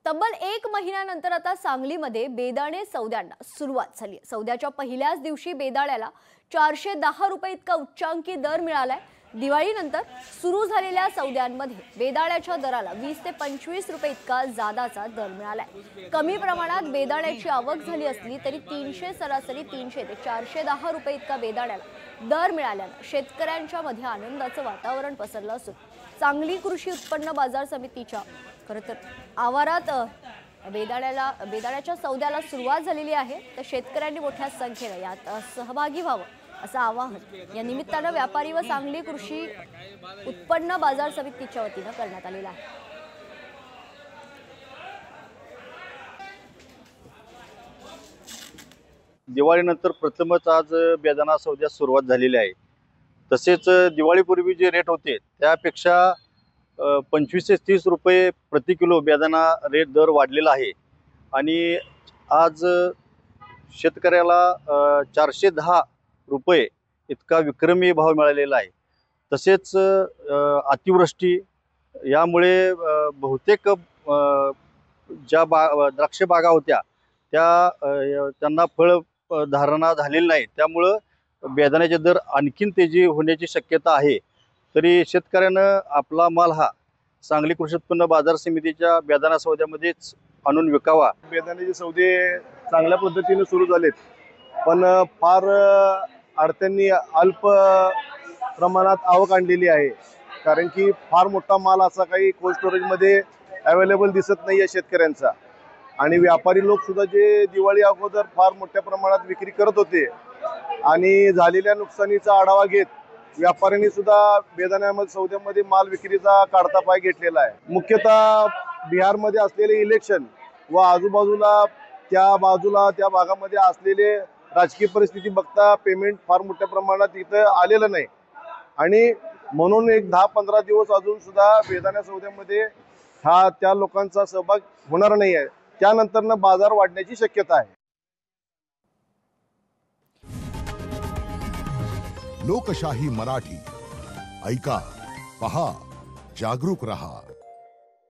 तब्बल 1 महिन्यानंतर आता सांगलीमध्ये बेदाणे सौद्यांना सुरुवात झाली। सौद्याच्या पहिल्याच दिवशी बेदाण्याला 410 रुपये इतका उच्चांकी दर मिळालाय। दिवाळीनंतर सुरू झालेल्या सौद्यांमध्ये बेदाण्याच्या दराला 20 ते 25 रुपये इतका जादाचा दर मिळालाय। कमी प्रमाणात बेदाण्याची आवक झाली असली तरी सरासरी 300 ते 410 रुपये इतका बेदाण्याला दर मिळाल्याने शेतकऱ्यांच्या मध्ये आनंदाचं वातावरण पसरलं असून सांगली कृषी उत्पन्न बाजार समितीच्या खरं तर आवारात बेदाण्याच्या सौद्याला सुरुवात झालेली आहे। तर शेतकऱ्यांनी मोठ्या संख्येने यात सहभागी व्हावं असं आवाहन या निमित्तानं व्यापारी व सांगली कृषी उत्पन्न बाजार समितीच्या वतीनं करण्यात आलेलं आहे। दिवाळीनंतर प्रथमच आज बेदाणा सौद्यास सुरुवात झालेली आहे। तसेच दिवाळीपूर्वी जे रेट होते त्यापेक्षा 25 ते 30 रुपये प्रति किलो बेदाणा रेट दर वाढलेला आहे आणि आज शेतकऱ्याला 410 रुपये इतका विक्रमी भाव मिळालेला आहे। तसेच अतिवृष्टी यामुळे बहुतेक ज्या द्राक्ष बागा होत्या त्यांना फळ धारणा झालेली नाही, त्यामुळे बेदाण्याचे दर आणखीन तेजी होण्याची शक्यता आहे। तरी शेतकऱ्यानं आपला माल हा सांगली कृषी उत्पन्न बाजार समितीच्या बेदाणा सौद्यामध्येच आणून विकावा। बेदाण्याचे सौदे चांगल्या पद्धतीने सुरू झालेत, पण फार अडचणी अल्प प्रमाणात आवक आणलेली आहे, कारण की फार मोठा माल असा काही कोल्ड स्टोरेजमध्ये अवेलेबल दिसत नाही आहे शेतकऱ्यांचा। आणि व्यापारी लोक सुद्धा जे दिवाळी अगोदर फार मोठ्या प्रमाणात विक्री करत होते आणि झालेल्या नुकसानीचा आढावा घेत व्यापाऱ्यांनी सुद्धा बेदाण्यामध्ये सौद्यामध्ये माल विक्रीचा काढता पाय घेतलेला आहे। मुख्यतः बिहारमध्ये असलेले इलेक्शन व आजूबाजूला त्या भागामध्ये असलेले राजकीय परिस्थिती बघता पेमेंट फार मोठ्या प्रमाणात इथं आलेलं नाही आणि म्हणून एक 10-15 दिवस अजून सुद्धा बेदाणा सौद्यामध्ये त्या लोकांचा सहभाग होणार नाही आहे। त्यानंतर बाजार वाढण्याची शक्यता आहे। लोकशाही मराठी ऐका, पहा, जागरूक रहा।